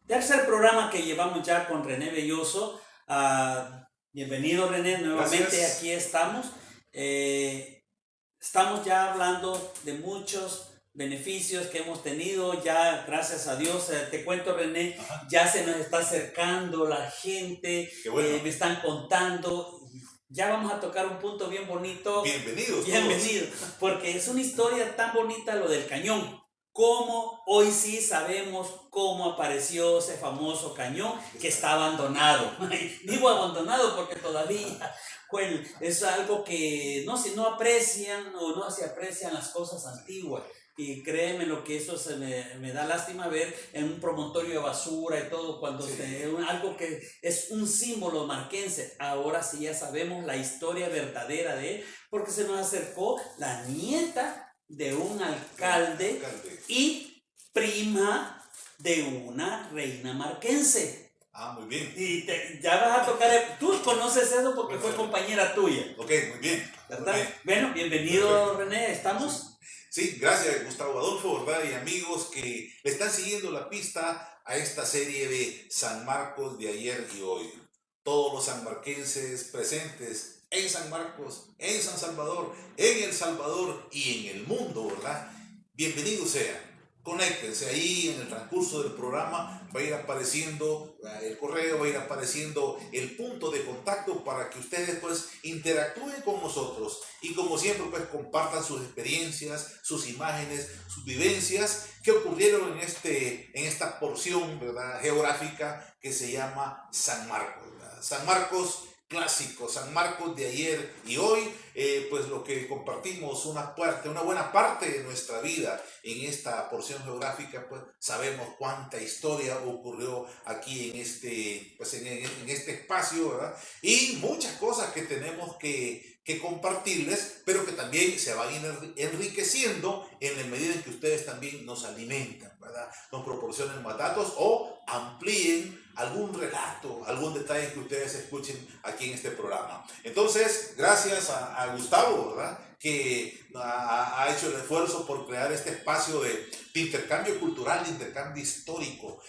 Tercer programa que llevamos ya con René Belloso. Bienvenido, René, nuevamente. Gracias. Aquí estamos. Estamos ya hablando de muchos beneficios que hemos tenido, ya gracias a Dios. Te cuento, René, Ajá. ya se nos está acercando la gente. Qué bueno. Me están contando. Ya vamos a tocar un punto bien bonito. Bienvenidos. Bienvenido, porque es una historia tan bonita lo del cañón. Cómo hoy sí sabemos cómo apareció ese famoso cañón que está abandonado. Digo abandonado porque todavía, bueno, es algo que no aprecian o no se aprecian las cosas antiguas. Y créeme lo que eso me da lástima ver en un promontorio de basura y todo, cuando Sí. algo que es un símbolo marquense. Ahora sí ya sabemos la historia verdadera de él, porque se nos acercó la nieta de un alcalde y prima de una reina marquense. Muy bien. Y ya vas a tocar, tú conoces eso porque fue compañera tuya. Ok, muy bien. ¿Verdad? Muy bien. Bueno, bienvenido. Perfecto. René, ¿estamos? Sí, gracias Gustavo Adolfo, ¿verdad? Y amigos que le están siguiendo la pista a esta serie de San Marcos de ayer y hoy. Todos los sanmarquenses presentes en San Marcos, en San Salvador, en El Salvador y en el mundo, ¿verdad? Bienvenidos sean. Conéctense ahí en el transcurso del programa, va a ir apareciendo el correo, va a ir apareciendo el punto de contacto para que ustedes pues interactúen con nosotros y como siempre pues compartan sus experiencias, sus imágenes, sus vivencias que ocurrieron en esta porción, ¿verdad?, geográfica que se llama San Marcos, ¿verdad? San Marcos clásico, San Marcos de ayer y hoy, pues lo que compartimos una buena parte de nuestra vida en esta porción geográfica, pues sabemos cuánta historia ocurrió aquí en este espacio, ¿verdad? Y muchas cosas que tenemos que compartirles, pero que también se van enriqueciendo en la medida en que ustedes también nos alimentan, ¿verdad? Nos proporcionen más datos o amplíen algún relato, algún detalle que ustedes escuchen aquí en este programa. Entonces, gracias a Gustavo, ¿verdad?, que ha hecho el esfuerzo por crear este espacio de intercambio cultural, de intercambio histórico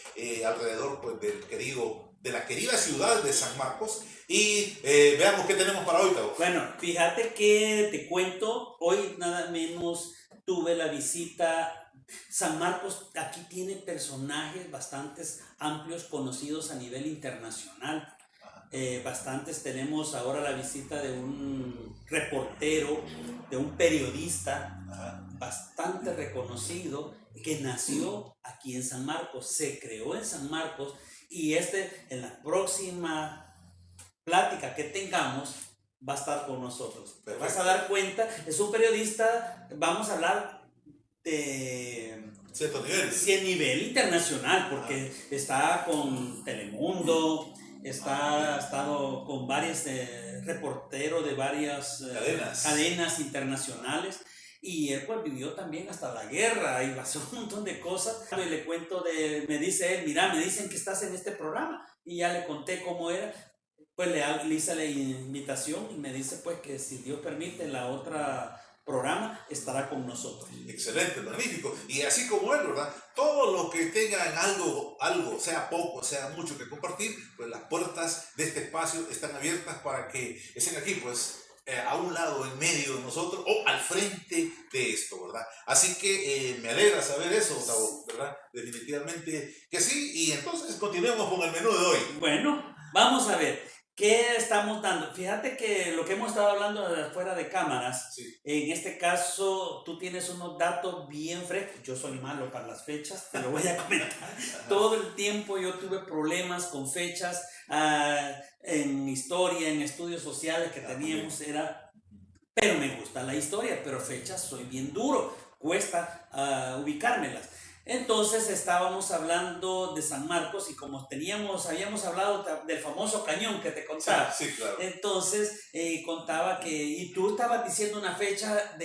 alrededor pues, de la querida ciudad de San Marcos. Y veamos qué tenemos para hoy, Tavo. Bueno, fíjate que te cuento, hoy nada menos tuve la visita. San Marcos aquí tiene personajes bastantes amplios, conocidos a nivel internacional. Bastantes. Tenemos ahora la visita de un reportero, de un periodista bastante reconocido que nació aquí en San Marcos, se creó en San Marcos y en la próxima plática que tengamos va a estar con nosotros. Te vas a dar cuenta, es un periodista, vamos a hablar de nivel internacional, porque está con Telemundo, ha estado con varios reporteros de varias cadenas internacionales, y él pues vivió también hasta la guerra y pasó un montón de cosas. Y le cuento me dice él, mira, me dicen que estás en este programa, y ya le conté cómo era. Pues le hice la invitación y me dice pues que si Dios permite en la otra programa estará con nosotros. Excelente, magnífico. Y así como él, ¿verdad? Todos los que tengan algo, sea poco, sea mucho que compartir, pues las puertas de este espacio están abiertas para que estén aquí, pues a un lado, en medio de nosotros o al frente de esto, ¿verdad? Así que me alegra saber eso, Gustavo, ¿verdad? Definitivamente que sí. Y entonces continuemos con el menú de hoy. Bueno, vamos a ver. ¿Qué estamos dando? Fíjate que lo que hemos estado hablando de fuera de cámaras, sí. En este caso tú tienes unos datos bien frescos. Yo soy malo para las fechas, te lo voy a comentar. Todo el tiempo yo tuve problemas con fechas en historia, en estudios sociales que teníamos, pero me gusta la historia, pero fechas soy bien duro, cuesta ubicármelas. Entonces estábamos hablando de San Marcos y como habíamos hablado del famoso cañón que te contaba. Sí, claro. Entonces contaba y tú estabas diciendo una fecha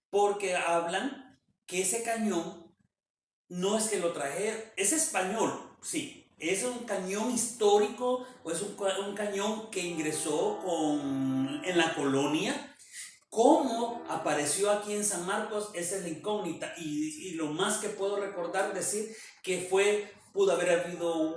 porque hablan que ese cañón no es que lo trajeron, es español, sí. Es un cañón histórico o es un cañón que ingresó en la colonia. ¿Cómo apareció aquí en San Marcos? Esa es la incógnita. Y lo más que puedo recordar decir que fue pudo haber habido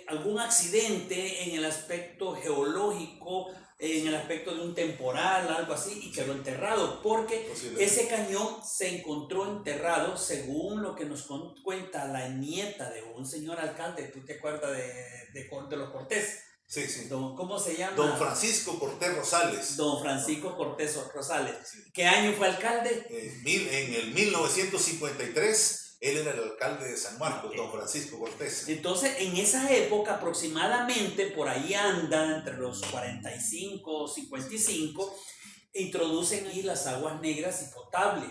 algún accidente en el aspecto geológico, en el aspecto de un temporal, algo así, y quedó enterrado, porque ese cañón se encontró enterrado, según lo que nos cuenta la nieta de un señor alcalde. ¿Tú te acuerdas de los Cortés? Sí, sí. ¿Cómo se llama? Don Francisco Cortés Rosales. Don Francisco Cortés Rosales. Sí. ¿Qué año fue alcalde? En el 1953. Él era el alcalde de San Marcos, don Francisco Cortés. Entonces, en esa época aproximadamente, por ahí anda, entre los 45 y 55, introducen aquí las aguas negras y potables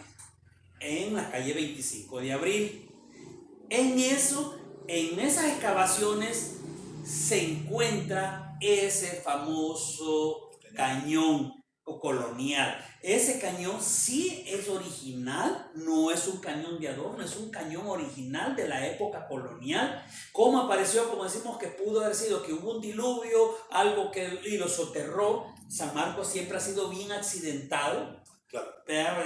en la calle 25 de abril. En esas excavaciones se encuentra ese famoso cañón colonial. Ese cañón sí es original, no es un cañón de adorno, es un cañón original de la época colonial. ¿Cómo apareció? Como decimos que pudo haber sido que hubo un diluvio, algo y lo soterró. San Marcos siempre ha sido bien accidentado, claro,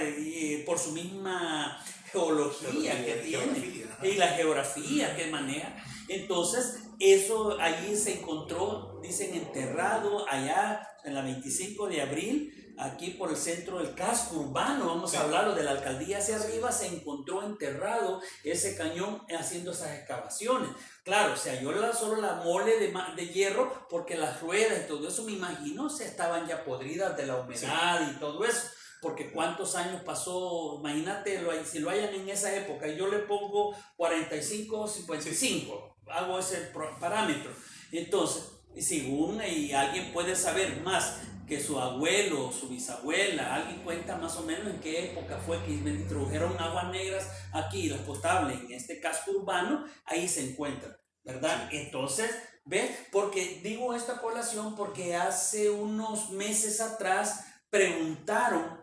por su misma geología que tiene y la geografía que maneja. Entonces, eso allí se encontró, dicen, enterrado allá en la 25 de abril, aquí por el centro del casco urbano, vamos a hablarlo de la alcaldía hacia arriba, se encontró enterrado ese cañón haciendo esas excavaciones. Claro, se halló solo la mole de hierro, porque las ruedas y todo eso, me imagino, se estaban ya podridas de la humedad y todo eso. Porque cuántos años pasó, imagínate, si lo hayan en esa época, yo le pongo 45, 55, hago ese parámetro. Entonces, según alguien puede saber más que su abuelo, su bisabuela, alguien cuenta más o menos en qué época fue que me introdujeron aguas negras aquí, las potables, en este casco urbano, ahí se encuentran, ¿verdad? Entonces, ¿ves? Porque digo esta población porque hace unos meses atrás preguntaron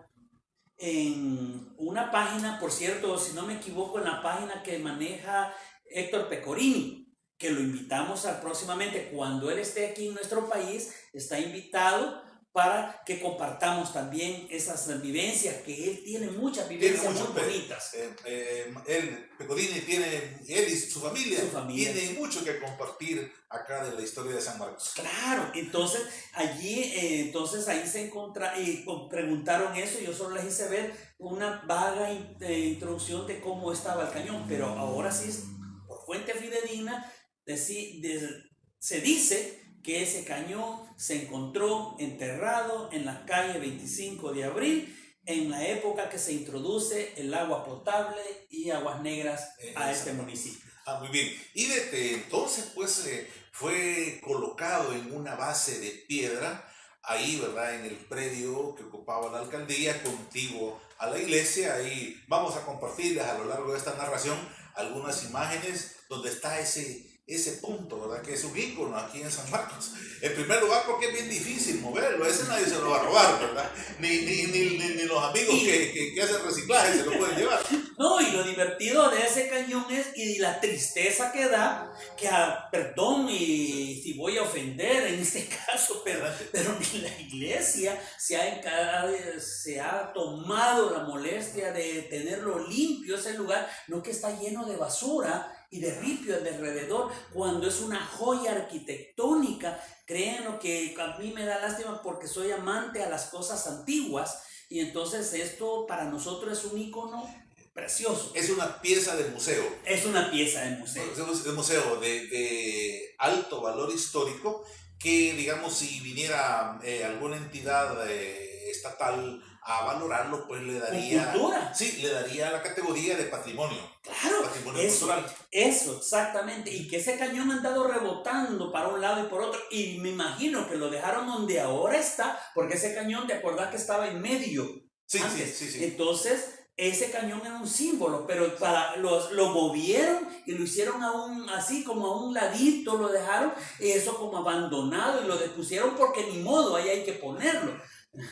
en una página, por cierto, si no me equivoco, en la página que maneja Héctor Pecorini, que lo invitamos próximamente, cuando él esté aquí en nuestro país, está invitado para que compartamos también esas vivencias, que él tiene muchas vivencias muy bonitas. Pecorini él y su familia tiene mucho que compartir acá de la historia de San Marcos. Claro, entonces ahí se encontraron y preguntaron eso, yo solo les hice ver una vaga introducción de cómo estaba el cañón, pero ahora sí, por fuente fidedigna, se dice que ese cañón se encontró enterrado en la calle 25 de abril, en la época que se introduce el agua potable y aguas negras a este municipio. Muy bien. Y desde entonces, pues, fue colocado en una base de piedra, ahí, ¿verdad?, en el predio que ocupaba la alcaldía, contiguo a la iglesia. Ahí vamos a compartirles a lo largo de esta narración algunas imágenes donde está ese punto, ¿verdad?, que es un ícono aquí en San Marcos. En primer lugar, porque es bien difícil moverlo, ese nadie se lo va a robar, ¿verdad? Ni los amigos que hacen reciclaje se lo pueden llevar. No, y lo divertido de ese cañón y la tristeza que da, perdón, y si voy a ofender en este caso, pero ni la iglesia se ha tomado la molestia de tenerlo limpio ese lugar, no que está lleno de basura y de ripio de alrededor, cuando es una joya arquitectónica. Créanlo que a mí me da lástima porque soy amante a las cosas antiguas, y entonces esto para nosotros es un ícono precioso. Es una pieza de museo. Es una pieza de museo. Es un museo de alto valor histórico que, digamos, si viniera alguna entidad estatal a valorarlo, pues le daría... ¿Cultura? Sí, le daría la categoría de patrimonio. Claro, patrimonio cultural. Eso, exactamente. Y que ese cañón ha andado rebotando para un lado y por otro. Y me imagino que lo dejaron donde ahora está, porque ese cañón, ¿te acordás que estaba en medio? Sí, antes? Sí. Entonces, ese cañón era un símbolo, pero lo movieron y lo hicieron así como a un ladito, lo dejaron, y eso como abandonado, y lo depusieron porque ni modo, ahí hay que ponerlo.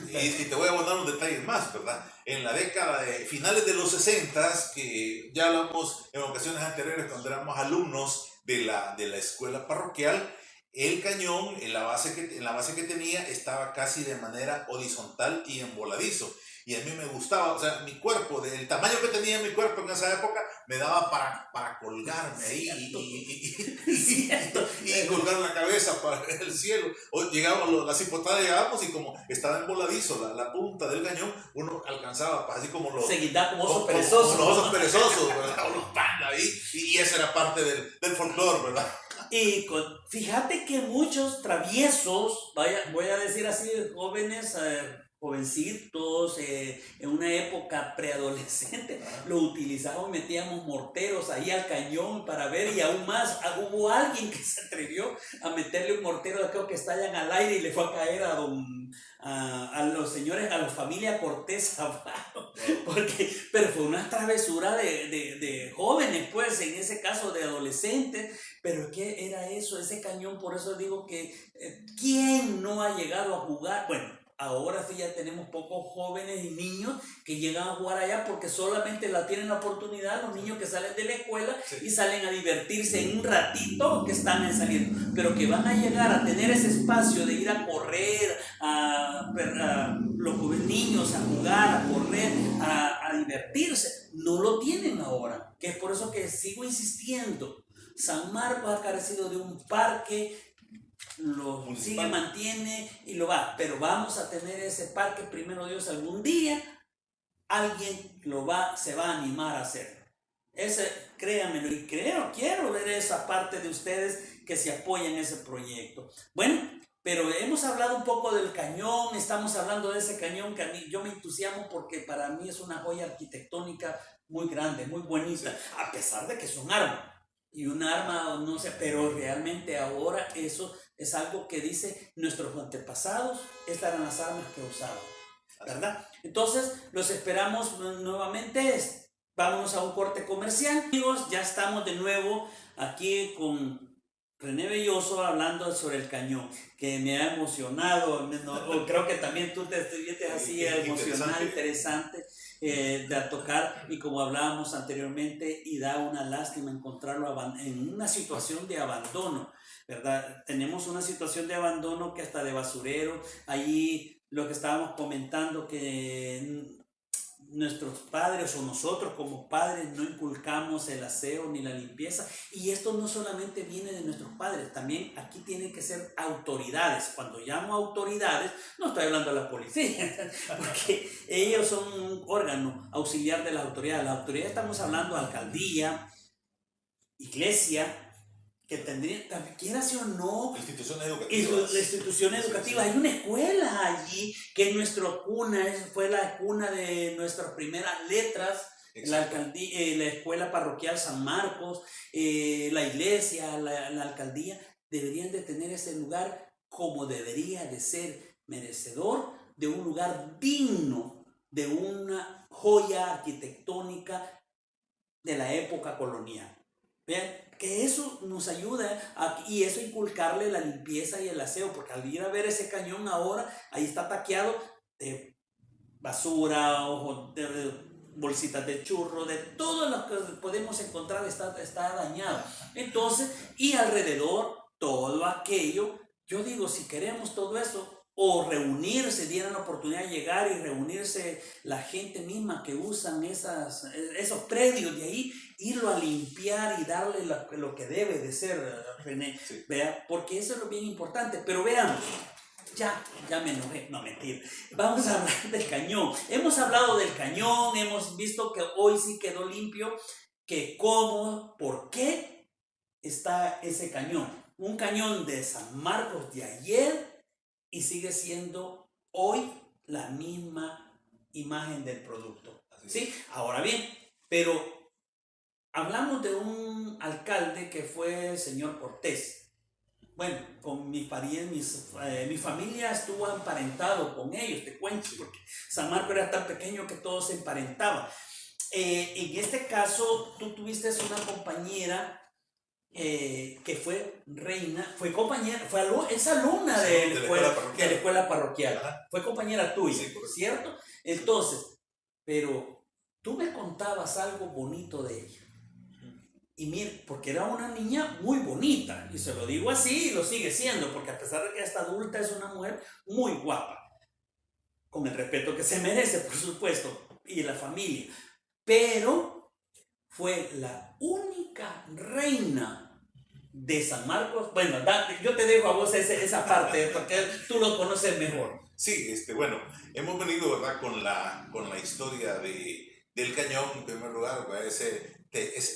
Y te voy a mandar un detalle más, ¿verdad? En la década de finales de los 60, que ya hablamos en ocasiones anteriores cuando éramos alumnos de la escuela parroquial, el cañón en la base que tenía estaba casi de manera horizontal y en voladizo. y a mí me gustaba, o sea, mi cuerpo, el tamaño que tenía mi cuerpo en esa época, me daba para colgarme ahí y colgar la cabeza para ver el cielo. O llegábamos, las hipotadas llegábamos y como estaba emboladizo la punta del cañón, uno alcanzaba así como los... Seguida como osos perezosos. Como los osos perezosos, ¿verdad? O los pandas ahí, y esa era parte del folclore, ¿verdad? Y fíjate que muchos traviesos, voy a decir así, jóvenes, jovencitos, en una época preadolescente, lo utilizábamos, metíamos morteros ahí al cañón para ver, y aún más, hubo alguien que se atrevió a meterle un mortero de aquellos que estallan al aire y le fue a caer a los señores, a la familia Cortés abajo, pero fue una travesura de jóvenes, pues, en ese caso de adolescentes. Pero ¿qué era eso? Ese cañón, por eso digo que ¿quién no ha llegado a jugar? Bueno, ahora sí ya tenemos pocos jóvenes y niños que llegan a jugar allá porque solamente tienen la oportunidad los niños que salen de la escuela y salen a divertirse en un ratito que están saliendo. Pero que van a llegar a tener ese espacio de ir a correr, a los niños a jugar, a correr, a divertirse, no lo tienen ahora. Que es por eso que sigo insistiendo. San Marcos ha carecido de un parque, lo sigue, mantiene y lo va, pero vamos a tener ese parque, primero Dios, algún día alguien se va a animar a hacerlo. Créanmelo, y quiero ver esa parte de ustedes que se apoyan en ese proyecto. Bueno, pero hemos hablado un poco del cañón, estamos hablando de ese cañón que a mí, yo me entusiasmo porque para mí es una joya arquitectónica muy grande, muy bonita, a pesar de que es un arma. Y un arma, no sé, pero realmente ahora eso es algo que dice nuestros antepasados, estas eran las armas que usaban, ¿verdad? Entonces, los esperamos nuevamente. Vámonos a un corte comercial. Amigos, ya estamos de nuevo aquí con René Belloso hablando sobre el cañón, que me ha emocionado. Creo que también tú te estuviste así emocionado, interesante. De tocar, y como hablábamos anteriormente, y da una lástima encontrarlo en una situación de abandono, ¿verdad? Tenemos una situación de abandono que hasta de basurero, ahí lo que estábamos comentando, que nuestros padres o nosotros como padres no inculcamos el aseo ni la limpieza, y esto no solamente viene de nuestros padres, también aquí tienen que ser autoridades. Cuando llamo autoridades no estoy hablando de la policía porque ellos son un órgano auxiliar de las autoridades. La autoridad, estamos hablando de alcaldía, iglesia, que tendría, quieras o no, instituciones educativas. Hay una escuela allí que es nuestra cuna, fue la cuna de nuestras primeras letras. La escuela parroquial San Marcos, la iglesia, la alcaldía, deberían de tener ese lugar como debería de ser, merecedor de un lugar digno, de una joya arquitectónica de la época colonial. Vean, que eso nos ayuda y eso inculcarle la limpieza y el aseo, porque al ir a ver ese cañón ahora, ahí está taqueado de basura, o de bolsitas de churro, de todo lo que podemos encontrar está dañado. Entonces, y alrededor, todo aquello, yo digo, si queremos todo eso, o reunirse, dieran la oportunidad de llegar y reunirse la gente misma que usan esos predios de ahí, irlo a limpiar y darle lo que debe de ser, René, sí. ¿Vea? Porque eso es lo bien importante. Pero veamos, ya me enojé, no, mentira. Vamos a hablar del cañón. Hemos hablado del cañón, hemos visto que hoy sí quedó limpio, que cómo, por qué está ese cañón. Un cañón de San Marcos de ayer, y sigue siendo hoy la misma imagen del producto. ¿Sí? Ahora bien, pero hablamos de un alcalde que fue el señor Cortés. Bueno, con mi familia estuvo emparentado con ellos, te cuento, porque San Marcos era tan pequeño que todos se emparentaban. En este caso, tú tuviste una compañera que fue reina, fue compañera, es alumna de la escuela parroquial. Ajá. Fue compañera tuya, sí, ¿cierto? Entonces, pero tú me contabas algo bonito de ella. Y mira, porque era una niña muy bonita, y se lo digo así, y lo sigue siendo, porque a pesar de que ya está adulta, es una mujer muy guapa. con el respeto que se merece, por supuesto, y la familia. Pero fue la única reina de San Marcos. Bueno, yo te dejo a vos esa parte, porque tú lo conoces mejor. Sí, bueno, hemos venido, ¿verdad?, con la historia del cañón, en primer lugar, ¿verdad? Ese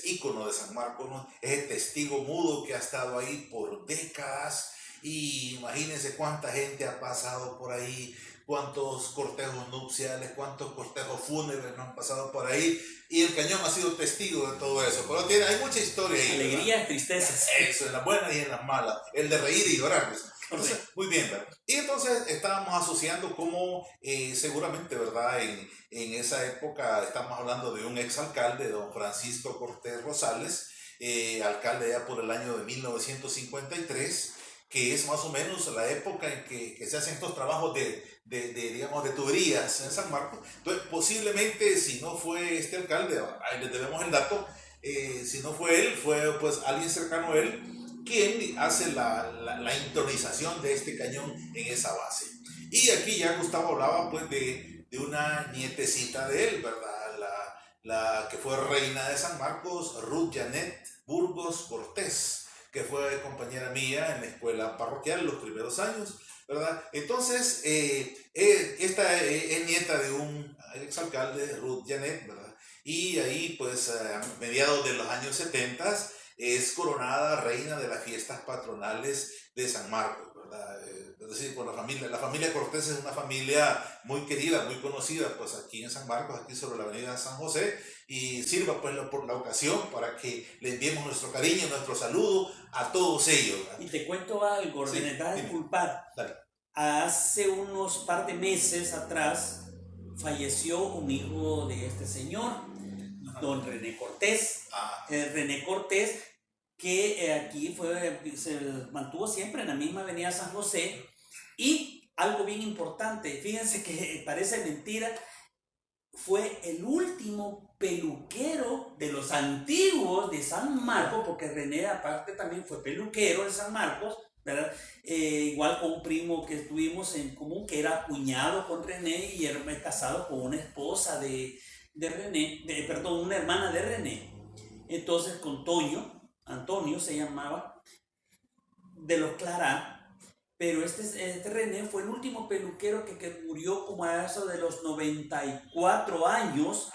ícono de San Marcos, ¿no? Ese testigo mudo que ha estado ahí por décadas, y imagínense cuánta gente ha pasado por ahí, cuántos cortejos nupciales, cuántos cortejos fúnebres no han pasado por ahí, y el cañón ha sido testigo de todo eso. Pero hay mucha historia ahí, alegrías, tristezas. Eso, en las buenas y en las malas, el de reír y llorar, pues. Entonces, muy bien, ¿verdad? Y entonces estábamos asociando como seguramente, ¿verdad? En esa época estamos hablando de un exalcalde, don Francisco Cortés Rosales, alcalde ya por el año de 1953, que es más o menos la época en que se hacen estos trabajos digamos, de tuberías en San Marcos. Entonces, posiblemente, si no fue este alcalde, ahí les debemos el dato, si no fue él, fue pues alguien cercano a él, quien hace la intronización de este cañón en esa base. Y aquí ya Gustavo hablaba pues de una nietecita de él, ¿verdad? La que fue reina de San Marcos, Ruth Janet Burgos Cortés, que fue compañera mía en la escuela parroquial los primeros años, ¿verdad? Entonces, esta es nieta de un exalcalde, Ruth Janet, ¿verdad? Y ahí, pues, a mediados de los años 70, es coronada reina de las fiestas patronales de San Marcos, ¿verdad? Es decir, por la familia Cortés es una familia muy querida, muy conocida, pues aquí en San Marcos, aquí sobre la avenida San José, y sirva pues por la ocasión para que le enviemos nuestro cariño, nuestro saludo a todos ellos, ¿verdad? Y te cuento algo, Sí, me vas a dime. disculpar. Dale. Hace unos par de meses atrás falleció un hijo de este señor, don René Cortés. René Cortés, que aquí se mantuvo siempre en la misma avenida San José. Y algo bien importante, fíjense que parece mentira, fue el último peluquero de los antiguos de San Marcos, porque René aparte también fue peluquero de San Marcos, ¿verdad? Igual con un primo que tuvimos en común, que era cuñado con René y era casado con una esposa de René, perdón, una hermana de René. Entonces con Antonio se llamaba, de los Clará. Pero este René fue el último peluquero que murió como a eso de los 94 años,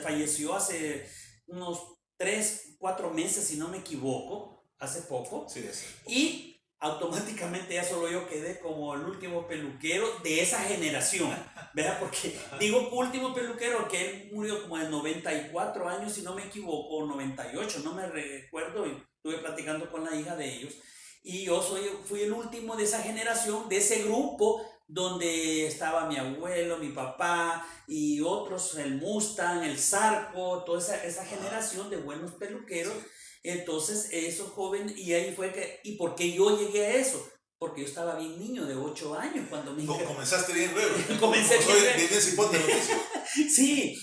falleció hace unos 3, 4 meses, si no me equivoco, hace poco. Sí, sí. Y automáticamente ya solo yo quedé como el último peluquero de esa generación, ¿verdad? Porque digo último peluquero, que él murió como de 94 años, si no me equivoco, o 98, no me recuerdo, y estuve platicando con la hija de ellos. Y yo fui el último de esa generación, de ese grupo donde estaba mi abuelo, mi papá y otros, el Mustang, el Zarco, toda esa generación de buenos peluqueros. Entonces, esos jóvenes, y ahí fue que, ¿y por qué yo llegué a eso? Porque yo estaba bien niño, de 8 años, cuando me... Comenzaste bien luego. Comencé bien. Sí,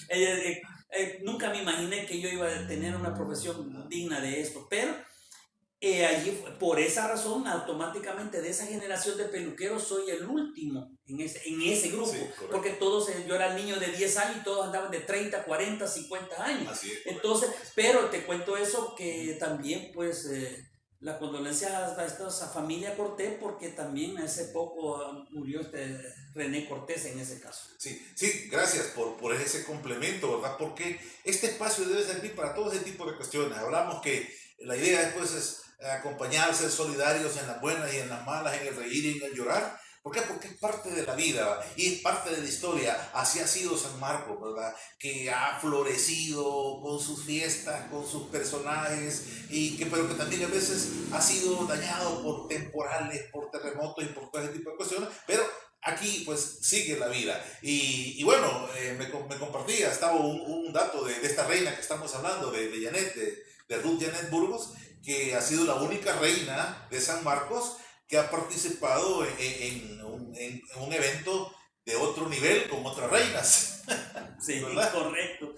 nunca me imaginé que yo iba a tener una profesión digna de esto, pero... allí, por esa razón, automáticamente de esa generación de peluqueros soy el último en ese grupo, sí, porque todos, yo era el niño de 10 años y todos andaban de 30, 40, 50 años. Así es, entonces, pero te cuento eso, que también pues la condolencia a esta familia Cortés, porque también hace poco murió René Cortés en ese caso. Sí, gracias por ese complemento, ¿verdad? Porque este espacio debe servir para todo ese tipo de cuestiones. Hablamos que la idea después es acompañarse, solidarios en las buenas y en las malas, en el reír y en el llorar. ¿Por qué? Porque es parte de la vida y es parte de la historia. Así ha sido San Marcos, ¿verdad? Que ha florecido con sus fiestas, con sus personajes, pero que también a veces ha sido dañado por temporales, por terremotos y por todo ese tipo de cuestiones. Pero aquí pues sigue la vida. Y bueno, me compartía, estaba un dato de esta reina que estamos hablando, de Ruth Janet Burgos, que ha sido la única reina de San Marcos que ha participado en un evento de otro nivel con otras reinas. Sí, ¿verdad? Correcto.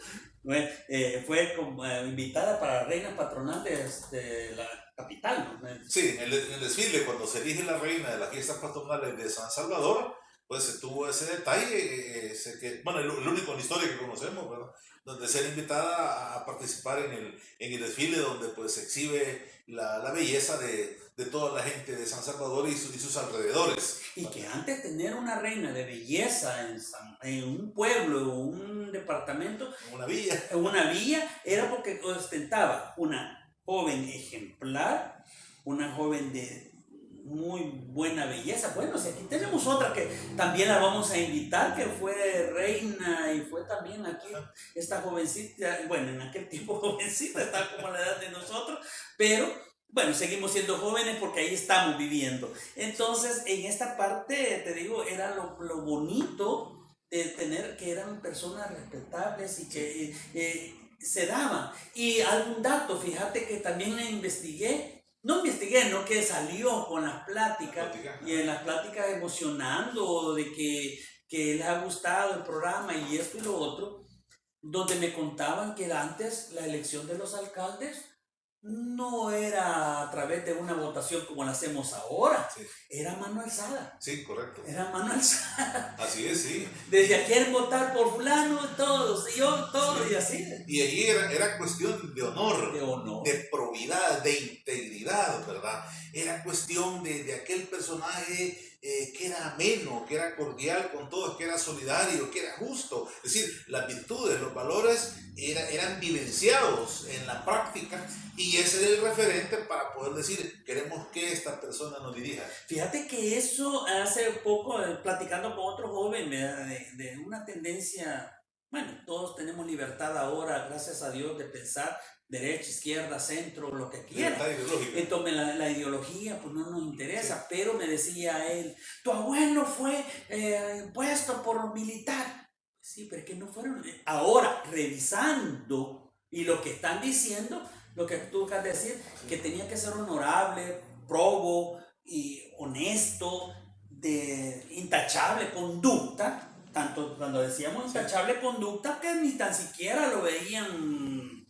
Fue como invitada para reinas patronales de la capital, ¿no? Sí, en el desfile, cuando se elige la reina de las fiestas patronales de San Salvador, pues se tuvo ese detalle, bueno, el único en la historia que conocemos, ¿verdad? Donde ser invitada a participar en el desfile donde pues se exhibe la belleza de toda la gente de San Salvador y sus alrededores. Y que antes tener una reina de belleza en un pueblo o un departamento, una villa, era porque ostentaba una joven ejemplar, una joven de muy buena belleza. Bueno, si aquí tenemos otra que también la vamos a invitar, que fue reina y fue también aquí esta jovencita, bueno, en aquel tiempo jovencita, está como la edad de nosotros, pero bueno, seguimos siendo jóvenes porque ahí estamos viviendo. Entonces, en esta parte, te digo, era lo bonito de tener que eran personas respetables y que se daban. Y algún dato, fíjate que también no investigué, no, que salió con las pláticas y en las pláticas emocionando de que les ha gustado el programa y esto y lo otro, donde me contaban que antes la elección de los alcaldes no era a través de una votación como la hacemos ahora, sí. Era mano alzada. Sí, correcto. Era mano alzada. Así es, sí. Decía, ¿quieren votar por fulano? Todos, yo, todos, sí. Y así. Y allí era cuestión de honor, de probidad, de integridad, ¿verdad? Era cuestión de aquel personaje que era ameno, que era cordial con todos, que era solidario, que era justo. Es decir, las virtudes, los valores eran vivenciados en la práctica y ese era el referente para poder decir, queremos que esta persona nos dirija. Fíjate que eso hace poco, platicando con otro joven, de una tendencia, bueno, todos tenemos libertad ahora, gracias a Dios, de pensar derecha, izquierda, centro, lo que quiera. Entonces la ideología pues no nos interesa, sí. Pero me decía él, tu abuelo fue puesto por militar. Sí, pero es que no fueron. Ahora, revisando y lo que están diciendo, lo que tú acabas de decir, que tenía que ser honorable, probo y honesto, de intachable conducta, tanto cuando decíamos intachable conducta, que ni tan siquiera lo veían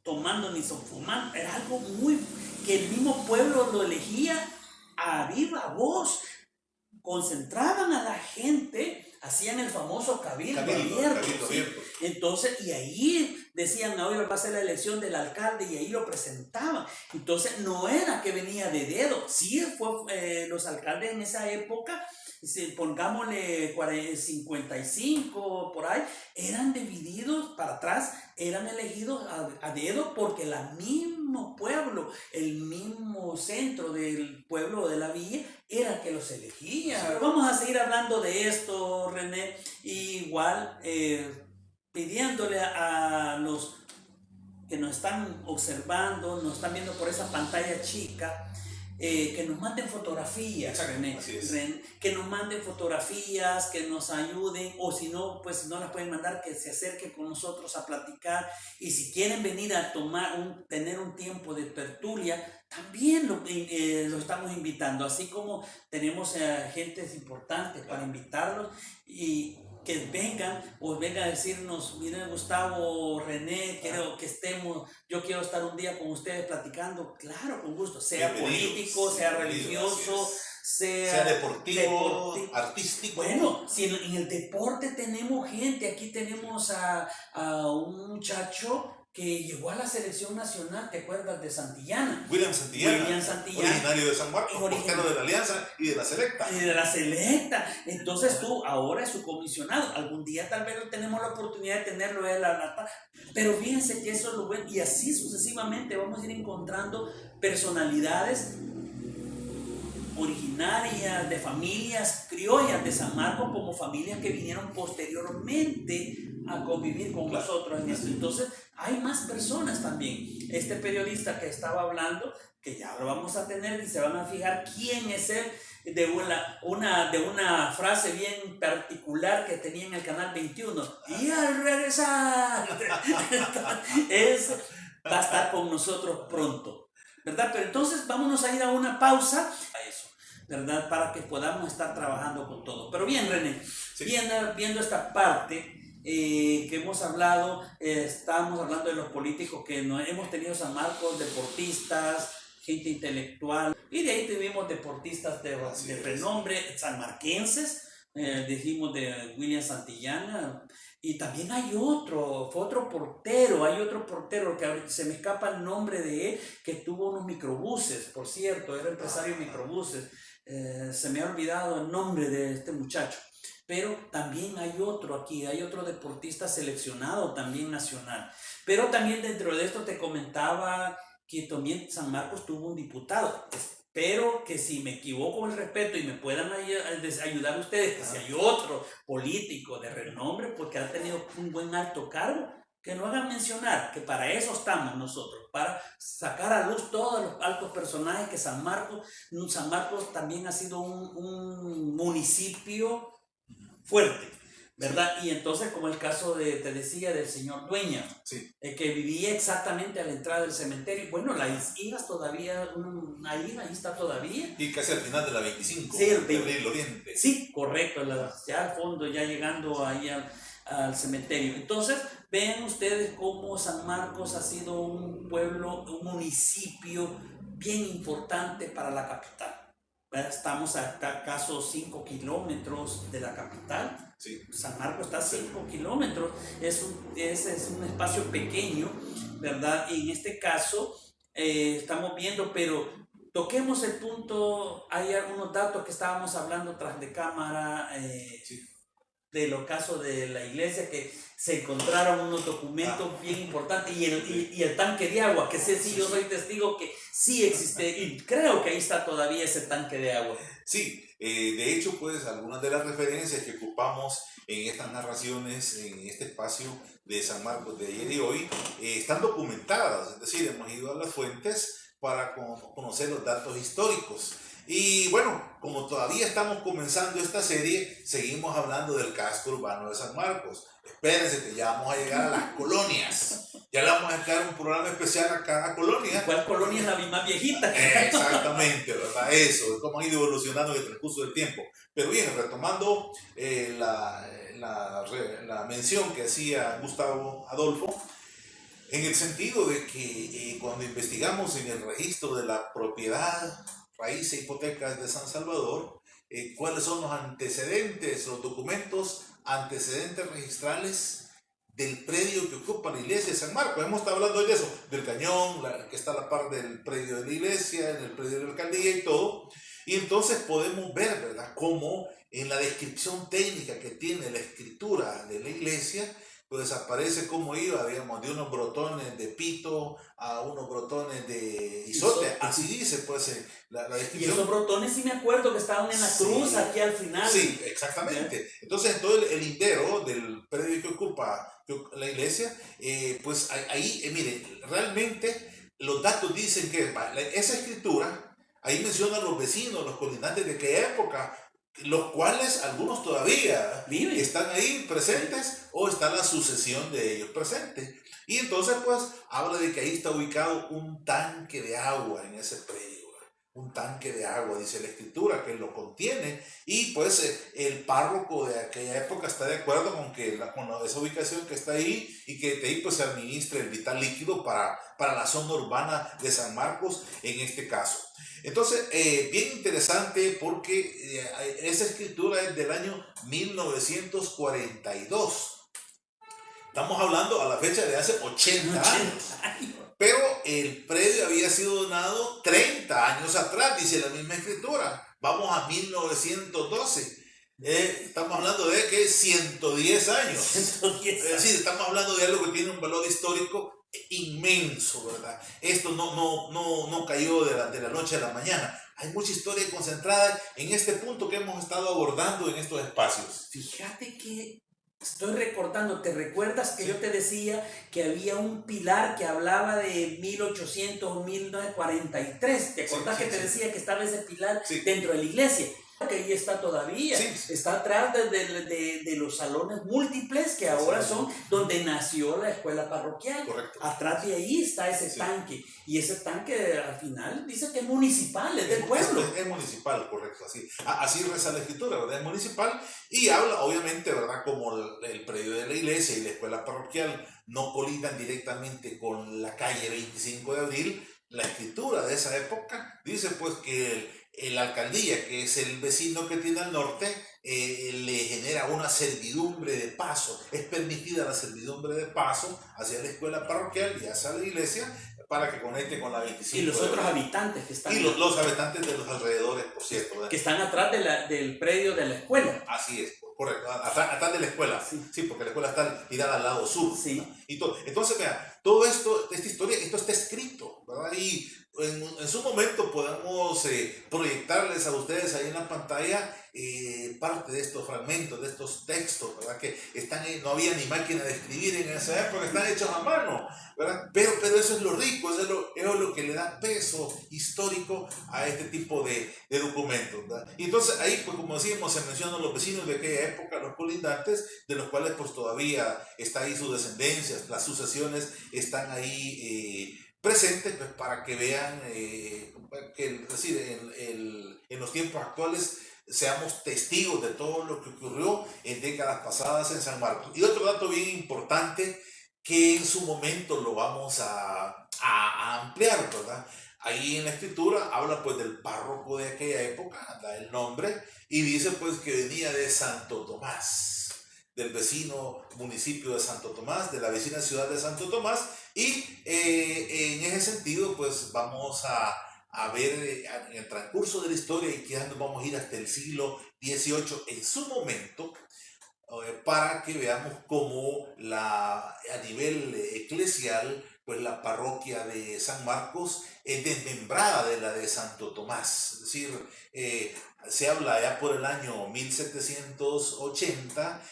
tomando ni fumando, era algo muy, que el mismo pueblo lo elegía a viva voz, concentraban a la gente, hacían el famoso cabildo abierto. ¿Sí? Entonces, y ahí decían, hoy va a ser la elección del alcalde, y ahí lo presentaban. Entonces, no era que venía de dedo, sí fue los alcaldes en esa época, pongámosle 55 por ahí, eran divididos para atrás, eran elegidos a dedo porque el mismo pueblo, el mismo centro del pueblo de la villa era que los elegía. Sí. Vamos a seguir hablando de esto, René, igual pidiéndole a los que nos están observando, nos están viendo por esa pantalla chica, que nos manden fotografías, René, que nos manden fotografías, que nos ayuden, o si no, pues no las pueden mandar, que se acerquen con nosotros a platicar, y si quieren venir a tener un tiempo de tertulia, también lo estamos invitando, así como tenemos gentes importantes para invitarlos, y que vengan a decirnos, miren Gustavo, René, quiero que estemos, yo quiero estar un día con ustedes platicando, claro, con gusto, sea político, sea religioso, sea deportivo, artístico. Bueno, si en el deporte tenemos gente, aquí tenemos a un muchacho que llegó a la selección nacional, ¿te acuerdas de Santillana? William Santillana, originario de San Marcos, portero de la Alianza y de la Selecta. Y de la Selecta. Entonces tú ahora es su comisionado. Algún día tal vez tenemos la oportunidad de tenerlo en la nata. Pero fíjense que eso es lo bueno. Y así sucesivamente vamos a ir encontrando personalidades originarias de familias criollas de San Marcos, como familias que vinieron posteriormente a convivir con nosotros en esto. Entonces hay más personas también. Este periodista que estaba hablando, que ya lo vamos a tener y se van a fijar quién es él, de una frase bien particular que tenía en el canal 21, y al regresar va a estar con nosotros pronto, ¿verdad? Pero entonces vámonos a ir a una pausa a eso, ¿verdad? Para que podamos estar trabajando con todo. Pero bien, René, sí. Viendo esta parte que hemos hablado, estamos hablando de los políticos que hemos tenido San Marcos, deportistas, gente intelectual, y de ahí tuvimos deportistas de renombre sanmarquenses, dijimos de William Santillana, y también fue hay otro portero que ahorita se me escapa el nombre de él, que tuvo unos microbuses, por cierto, era empresario de microbuses. Se me ha olvidado el nombre de este muchacho. Pero también hay otro aquí, hay otro deportista seleccionado también nacional. Pero también dentro de esto te comentaba que también San Marcos tuvo un diputado. Espero que si me equivoco con el respeto y me puedan ayudar ustedes, que si hay otro político de renombre, pues que ha tenido un buen alto cargo, que nos hagan mencionar, que para eso estamos nosotros, para sacar a luz todos los altos personajes que San Marcos también ha sido un municipio fuerte, ¿verdad? Sí. Y entonces, como el caso te decía, del señor Dueña, Sí. Que vivía exactamente a la entrada del cementerio. Bueno, la hijas todavía, ahí está todavía. Y casi al final de la 25, sí, de Abril Oriente. Sí, correcto, ya al fondo, ya llegando ahí al cementerio. Entonces, vean ustedes cómo San Marcos ha sido un pueblo, un municipio bien importante para la capital. Estamos a acaso 5 kilómetros de la capital. Sí. San Marcos está a 5 kilómetros. Es un espacio pequeño, ¿verdad? Y en este caso estamos viendo, pero toquemos el punto. Hay algunos datos que estábamos hablando tras de cámara. Sí. De los casos de la iglesia, que se encontraron unos documentos bien importantes, y el tanque de agua, que sí, yo soy testigo que sí existe, y creo que ahí está todavía ese tanque de agua. Sí, de hecho, pues algunas de las referencias que ocupamos en estas narraciones, en este espacio de San Marcos de ayer y hoy, están documentadas, es decir, hemos ido a las fuentes para conocer los datos históricos. Y bueno, como todavía estamos comenzando esta serie, seguimos hablando del casco urbano de San Marcos. Espérense que ya vamos a llegar a las colonias. Ya le vamos a dedicar un programa especial a cada colonia. ¿Cuál colonia es la más viejita? Exactamente, ¿verdad? Eso, cómo han ido evolucionando en el transcurso del tiempo. Pero bien, retomando la mención que hacía Gustavo Adolfo, en el sentido de que cuando investigamos en el registro de la propiedad, raíces e hipotecas de San Salvador, cuáles son los antecedentes, los documentos antecedentes registrales del predio que ocupa la iglesia de San Marcos. Hemos estado hablando de eso, del cañón, que está a la par del predio de la iglesia, en el predio de la alcaldía y todo. Y entonces podemos ver, ¿verdad?, cómo en la descripción técnica que tiene la escritura de la iglesia, pues aparece cómo iba, digamos, de unos brotones de pito a unos brotones de isote. Así dice, pues, la descripción. Y esos brotones sí me acuerdo que estaban en la cruz, sí, aquí al final. Sí, exactamente. Entonces, todo el lindero del predio que ocupa la iglesia, pues ahí, miren, realmente los datos dicen que esa escritura, ahí menciona a los vecinos, los colindantes de aquella época, los cuales algunos todavía están ahí presentes, o está la sucesión de ellos presentes. Y entonces pues habla de que ahí está ubicado un tanque de agua en ese predio. Un tanque de agua, dice la escritura, que lo contiene, y pues el párroco de aquella época está de acuerdo con que con esa ubicación que está ahí, y que de ahí pues se administre el vital líquido para la zona urbana de San Marcos en este caso. Entonces, bien interesante, porque esa escritura es del año 1942. Estamos hablando a la fecha de hace 80 años. Pero el predio había sido donado 30 años atrás, dice la misma escritura. Vamos a 1912. Estamos hablando de que 110 años. 110 años. Sí, estamos hablando de algo que tiene un valor histórico inmenso, ¿verdad? Esto no cayó de la noche a la mañana. Hay mucha historia concentrada en este punto que hemos estado abordando en estos espacios. Fíjate que estoy recordando, ¿te recuerdas que yo te decía que había un pilar que hablaba de 1800, 1943? ¿Te acordás que te decía que estaba ese pilar dentro de la iglesia? Que ahí está todavía, está atrás de los salones múltiples que ahora son donde nació la escuela parroquial. Correcto. Atrás de ahí está ese tanque, y ese tanque al final dice que es municipal, es del pueblo. Es municipal, correcto, así reza la escritura, ¿verdad? Es municipal, y habla obviamente, ¿verdad?, como el predio de la iglesia y la escuela parroquial no colidan directamente con la calle 25 de abril. La escritura de esa época dice pues que la alcaldía, que es el vecino que tiene al norte, le genera una servidumbre de paso, es permitida la servidumbre de paso hacia la escuela parroquial y hacia la iglesia para que conecte con la 25. Y los otros habitantes que están... Y los habitantes de los alrededores, por cierto, ¿verdad? Que están atrás del predio de la escuela. Así es, correcto, atrás de la escuela. Sí. Sí, porque la escuela está tirada al lado sur. Sí. ¿No? Y todo. Entonces, vea, todo esto, esta historia, esto está escrito, ¿verdad? Y en su momento podemos proyectarles a ustedes ahí en la pantalla parte de estos fragmentos, de estos textos, ¿verdad? Que están no había ni máquina de escribir en esa época, están hechos a mano, ¿verdad? Pero eso es lo rico, eso es lo que le da peso histórico a este tipo de documentos, ¿verdad? Y entonces ahí, pues como decíamos, se mencionan los vecinos de aquella época, los colindantes, de los cuales pues todavía está ahí su descendencia, las sucesiones están ahí presentes, pues, para que vean que es decir, en los tiempos actuales seamos testigos de todo lo que ocurrió en décadas pasadas en San Marcos. Y otro dato bien importante que en su momento lo vamos a ampliar, ¿verdad? Ahí en la escritura habla pues del párroco de aquella época, da el nombre y dice pues que venía de Santo Tomás, del vecino municipio de Santo Tomás, de la vecina ciudad de Santo Tomás, y en ese sentido pues vamos a ver en el transcurso de la historia y que nos vamos a ir hasta el siglo XVIII en su momento, para que veamos cómo a nivel eclesial, pues la parroquia de San Marcos es desmembrada de la de Santo Tomás. Es decir, se habla ya por el año 1780,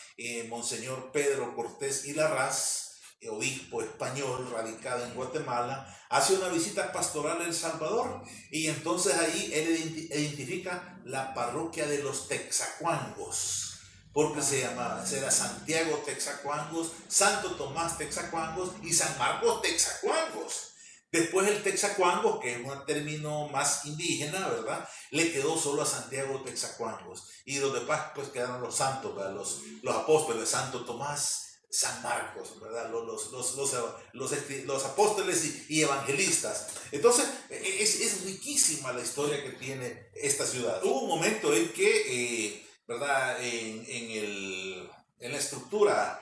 Monseñor Pedro Cortés y Larraz, obispo español radicado en Guatemala, hace una visita pastoral a El Salvador y entonces ahí él identifica la parroquia de los Texacuangos, porque era Santiago Texacuangos, Santo Tomás Texacuangos y San Marcos Texacuangos. Después el Texacuangos, que es un término más indígena, ¿verdad? Le quedó solo a Santiago Texacuangos. Y los demás pues quedaron los santos, ¿verdad? Los apóstoles, Santo Tomás, San Marcos, ¿verdad? Los apóstoles y evangelistas. Entonces, es riquísima la historia que tiene esta ciudad. Hubo un momento en que, ¿verdad? En la estructura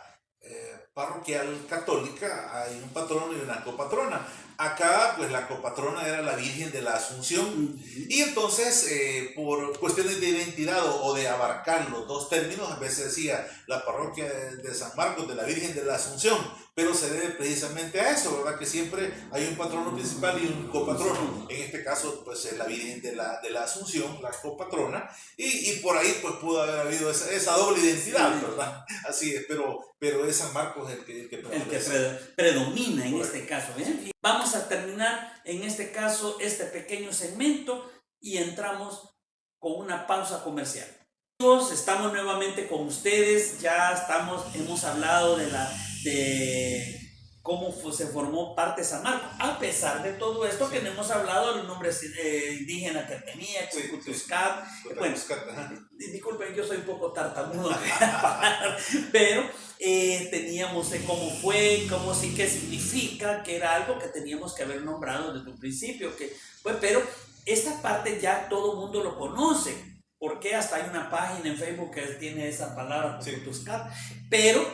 parroquial católica hay un patrono y una copatrona. Acá, pues la copatrona era la Virgen de la Asunción. Y entonces, por cuestiones de identidad o de abarcar los dos términos, a veces decía la parroquia de San Marcos de la Virgen de la Asunción, pero se debe precisamente a eso, ¿verdad? Que siempre hay un patrono principal y un copatrono. En este caso, pues es la Virgen de la Asunción, la copatrona, y por ahí, pues pudo haber habido esa doble identidad, ¿verdad? Así es, pero es San Marcos el que predomina en este caso, ¿eh? Vamos a terminar en este caso este pequeño segmento y entramos con una pausa comercial. Estamos nuevamente con ustedes, hemos hablado de cómo se formó parte de San Marcos. A pesar de todo esto, que no hemos hablado de los nombres indígenas que tenía, Cutuscat. Bueno, disculpen, yo soy un poco tartamudo, pero teníamos cómo fue, qué significa, que era algo que teníamos que haber nombrado desde un principio. Pero esta parte ya todo el mundo lo conoce. Porque hasta hay una página en Facebook que tiene esa palabra, Cutuscat. Pero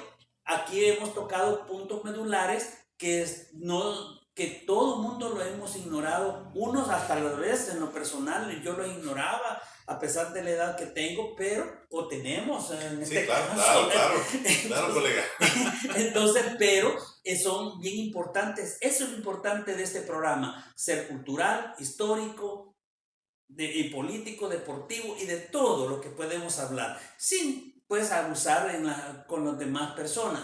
aquí hemos tocado puntos medulares que todo el mundo lo hemos ignorado. Unos hasta la vez, en lo personal, yo lo ignoraba a pesar de la edad que tengo, o tenemos en este caso. Claro, colega. Entonces, pero son bien importantes. Eso es lo importante de este programa: ser cultural, histórico, y político, deportivo y de todo lo que podemos hablar, sin pues abusar con las demás personas,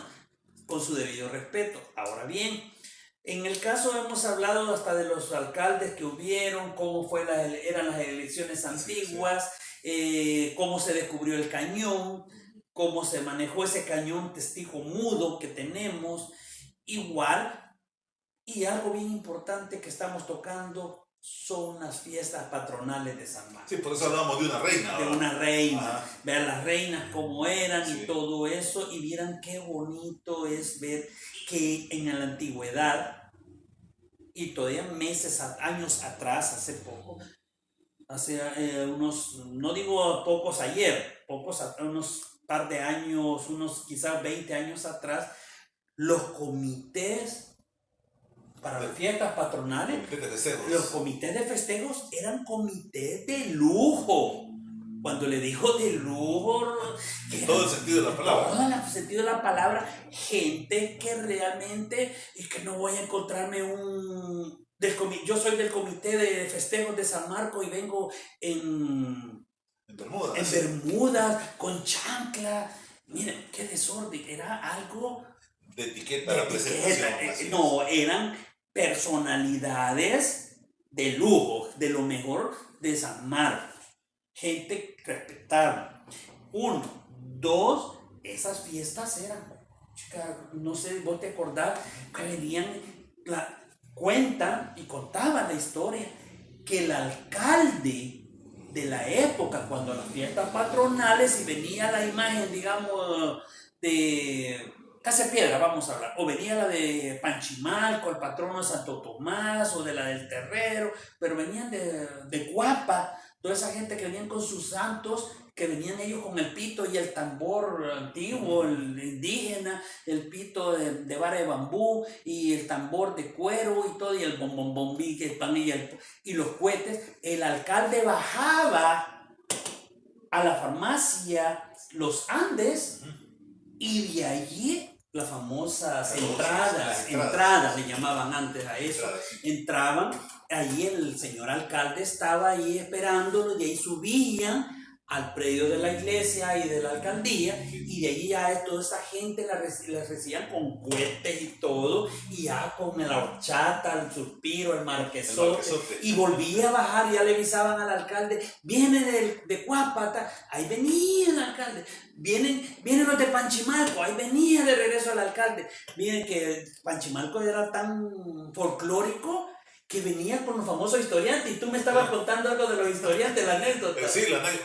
con su debido respeto. Ahora bien, en el caso hemos hablado hasta de los alcaldes que hubieron, cómo eran las elecciones antiguas, cómo se descubrió el cañón, cómo se manejó ese cañón testigo mudo que tenemos, igual, y algo bien importante que estamos tocando son las fiestas patronales de San Marcos. Sí, por eso hablamos de una reina. De una reina. Vean las reinas cómo eran y todo eso, y vieran qué bonito es ver que en la antigüedad, y todavía años atrás, hace poco, hace unos, no digo pocos ayer, unos par de años, unos quizás 20 años atrás, los comités para las fiestas patronales, Comité de festejos. los comités de festejos eran comités de lujo. Cuando le dijo de lujo, En todo el sentido de la palabra. todo el sentido de la palabra, gente que realmente, y que no voy a encontrarme yo soy del comité de festejos de San Marcos y vengo En Bermudas. en Bermudas, con chancla. Miren, qué desorden, era algo De etiqueta, de la presentación. etiqueta. así es. No, eran personalidades de lujo, de lo mejor de San Marcos. Gente respetable. Uno, dos, esas fiestas eran, chica, no sé, vos te acordás que venían, cuentan y contaban la historia que el alcalde de la época, cuando las fiestas patronales, y venía la imagen, digamos, de Casepiedra, vamos a hablar, o venía la de Panchimalco, el patrono de Santo Tomás, o de la del Terrero, pero venían de Cuapa, toda esa gente que venían con sus santos, que venían ellos con el pito y el tambor antiguo, el indígena, el pito de vara de bambú y el tambor de cuero y todo, y el bombombí, el pan y los cohetes. El alcalde bajaba a la farmacia Los Andes y de allí las famosas entradas le llamaban antes a eso, entraban, ahí el señor alcalde estaba ahí esperándolo y ahí subían al predio de la iglesia y de la alcaldía, y de ahí ya toda esa gente la recibían con cohetes y todo, y ya con la horchata, el suspiro, el marquesote, y volvía a bajar y ya le avisaban al alcalde, viene de Cuapata, ahí venía el alcalde, vienen los de Panchimalco, ahí venía de regreso el alcalde. Miren que Panchimalco era tan folclórico que venía con los famosos historiantes, y tú me estabas contando algo de los historiantes, la anécdota. Sí,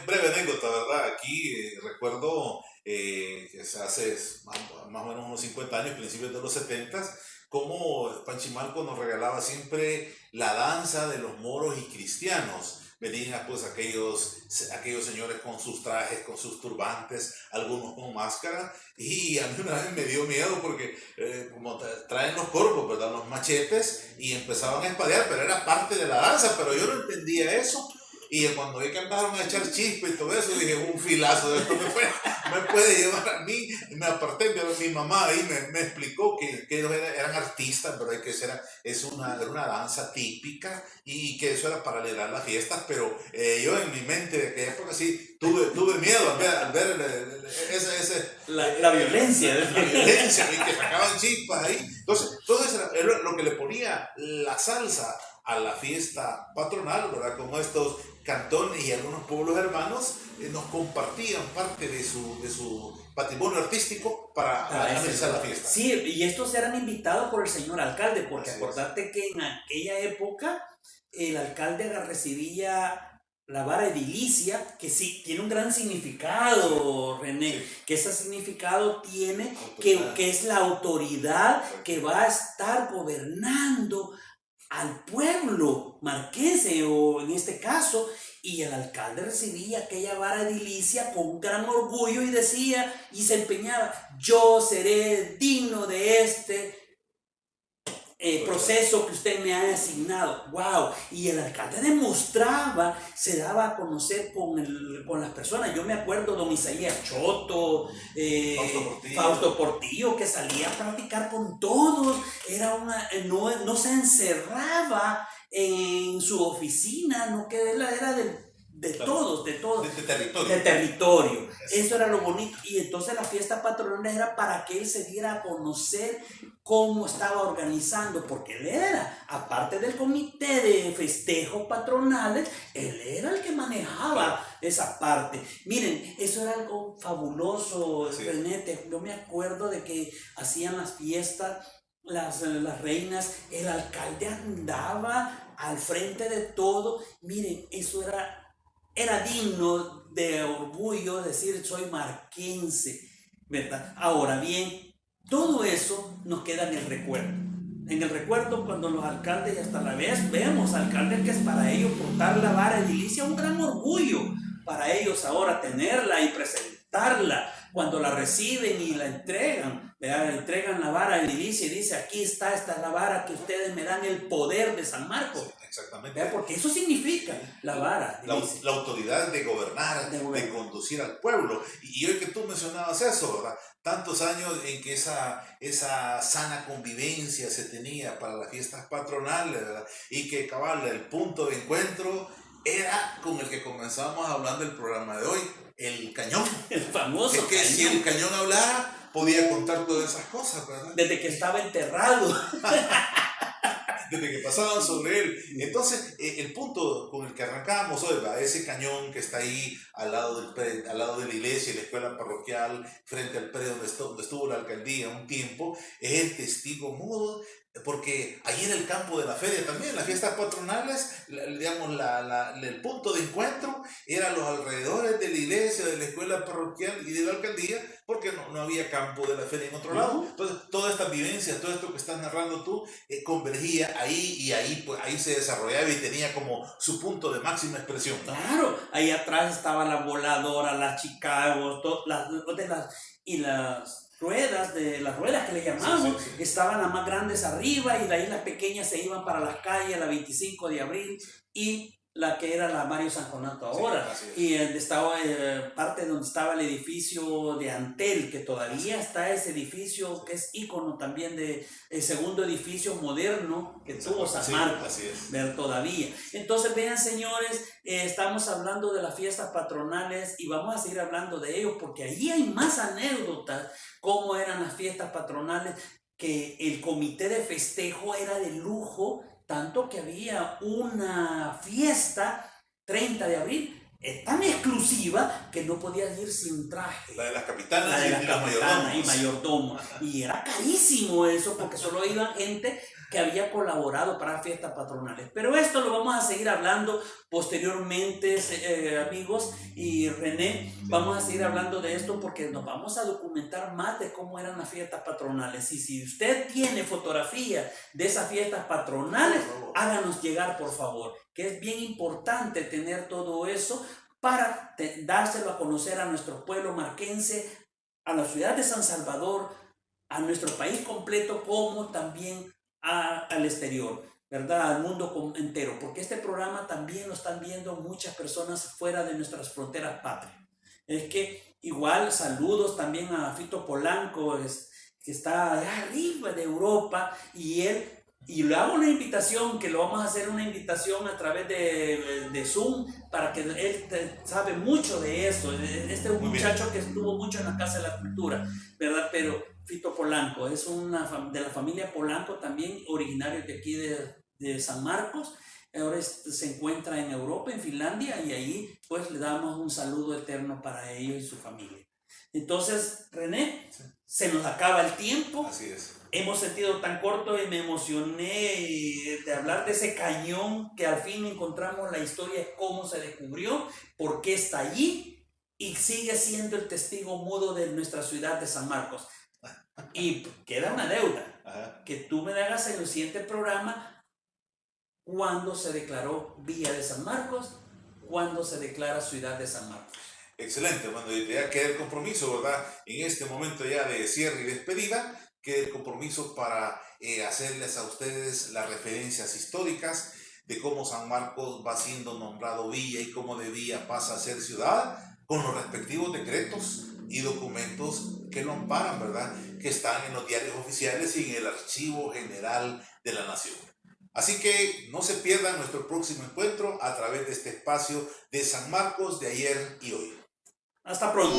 breve anécdota, ¿verdad? Aquí recuerdo que hace más o menos unos 50 años, principios de los 70, cómo Panchimalco nos regalaba siempre la danza de los moros y cristianos. Venían pues aquellos señores con sus trajes, con sus turbantes, algunos con máscara, y a mí una vez me dio miedo porque como traen los corpos, ¿verdad? Los machetes, y empezaban a espadear, pero era parte de la danza, pero yo no entendía eso. Y cuando vi que empezaron a echar chispas y todo eso, dije, un filazo de esto me puede llevar a mí. Y me aparté, pero mi mamá ahí me explicó que ellos eran artistas, ¿verdad? Que era una danza típica y que eso era para alegrar las fiestas, pero yo en mi mente de aquella época sí tuve miedo al ver la violencia. La violencia, y que sacaban chispas ahí. Entonces, todo eso era lo que le ponía la salsa a la fiesta patronal, ¿verdad? Como estos cantones y algunos pueblos hermanos nos compartían parte de su patrimonio artístico para amenizar la fiesta. Sí, y estos eran invitados por el señor alcalde, porque acordate que en aquella época el alcalde recibía la vara edilicia, que sí, tiene un gran significado, René, que ese significado tiene que es la autoridad que va a estar gobernando al pueblo marquense, o en este caso, y el alcalde recibía aquella vara edilicia con un gran orgullo y decía, y se empeñaba, yo seré digno de este proceso que usted me ha asignado. ¡Wow! Y el alcalde demostraba, se daba a conocer con las personas. Yo me acuerdo don Isaías Choto, Fausto Portillo, que salía a practicar con todos. Era no se encerraba en su oficina, no, que era de todos. De territorio. Eso era lo bonito. Y entonces la fiesta patronal era para que él se diera a conocer cómo estaba organizando, porque él era, aparte del comité de festejos patronales, él era el que manejaba esa parte. Miren, eso era algo fabuloso, René. Yo me acuerdo de que hacían las fiestas, las reinas, el alcalde andaba al frente de todo. Miren, eso era digno de orgullo decir soy marquense, ¿verdad? Ahora bien, todo eso nos queda en el recuerdo. en el recuerdo cuando los alcaldes, y hasta la vez vemos alcaldes que es para ellos portar la vara edilicia un gran orgullo para ellos ahora tenerla y presentarla cuando la reciben y la entregan, ¿verdad? Entregan la vara edilicia y dice, aquí está, esta es la vara que ustedes me dan el poder de San Marcos. Sí, exactamente. ¿Verdad? Porque eso significa la vara. La autoridad de gobernar, de conducir al pueblo. Y hoy que tú mencionabas eso, ¿verdad? Tantos años en que esa sana convivencia se tenía para las fiestas patronales, ¿verdad? Y que cabal, el punto de encuentro era con el que comenzamos hablando del programa de hoy, el cañón. El famoso es que cañón. Si el cañón hablara, podía contar todas esas cosas, ¿verdad? Desde que estaba enterrado. Desde que pasaban sobre él. Entonces, el punto con el que arrancábamos hoy, ¿verdad? Ese cañón que está ahí al lado de la iglesia y la escuela parroquial, frente al predio donde estuvo la alcaldía un tiempo, es el testigo mudo, porque ahí en el campo de la feria también, las fiestas patronales, digamos, el punto de encuentro era los alrededores de la iglesia, de la escuela parroquial y de la alcaldía, porque no había campo de la feria en otro lado. Entonces, todas estas vivencias, todo esto que estás narrando tú, convergía ahí y ahí se desarrollaba y tenía como su punto de máxima expresión. Claro, ahí atrás estaba la voladora, la Chicago, las ruedas que le llamamos, sí. estaban las más grandes arriba y de ahí las pequeñas se iban para las calles, la 25 de abril y la que era la Mario San Conato ahora, y estaba parte donde estaba el edificio de Antel, que todavía está ese edificio que es ícono también de el segundo edificio moderno que tuvo San Marcos, ver todavía. Entonces vean, señores, estamos hablando de las fiestas patronales y vamos a seguir hablando de ellos porque allí hay más anécdotas, cómo eran las fiestas patronales, que el comité de festejo era de lujo, tanto que había una fiesta 30 de abril tan exclusiva que no podías ir sin traje. La de las capitanas, la de las capitanas y mayordomo. Y era carísimo eso porque solo iba gente que había colaborado para fiestas patronales. Pero esto lo vamos a seguir hablando posteriormente, amigos, y René, vamos a seguir hablando de esto porque nos vamos a documentar más de cómo eran las fiestas patronales. Y si usted tiene fotografía de esas fiestas patronales, háganos llegar, por favor, que es bien importante tener todo eso para dárselo a conocer a nuestro pueblo marquense, a la ciudad de San Salvador, a nuestro país completo, como también al exterior, ¿verdad? Al mundo entero, porque este programa también lo están viendo muchas personas fuera de nuestras fronteras patrias. Es que igual saludos también a Fito Polanco, que está allá arriba de Europa, y le hago una invitación, que lo vamos a hacer una invitación a través de Zoom, para que él sabe mucho de eso. Este es un muchacho que estuvo mucho en la Casa de la Cultura, ¿verdad? Pero Fito Polanco es de la familia Polanco, también originario de aquí de San Marcos. Ahora se encuentra en Europa, en Finlandia, y ahí pues le damos un saludo eterno para ellos y su familia. Entonces, René, se nos acaba el tiempo. Así es. Hemos sentido tan corto y me emocioné de hablar de ese cañón que al fin encontramos la historia de cómo se descubrió, por qué está allí y sigue siendo el testigo mudo de nuestra ciudad de San Marcos. Y queda una deuda, que tú me hagas en el siguiente programa cuándo se declaró Villa de San Marcos, cuándo se declara Ciudad de San Marcos. Excelente, bueno, ya queda el compromiso, ¿verdad? En este momento ya de cierre y despedida, queda el compromiso para hacerles a ustedes las referencias históricas de cómo San Marcos va siendo nombrado villa y cómo de villa pasa a ser ciudad, con los respectivos decretos y documentos que lo amparan, ¿verdad? Que están en los diarios oficiales y en el Archivo General de la Nación. Así que no se pierdan nuestro próximo encuentro a través de este espacio de San Marcos de ayer y hoy. Hasta pronto.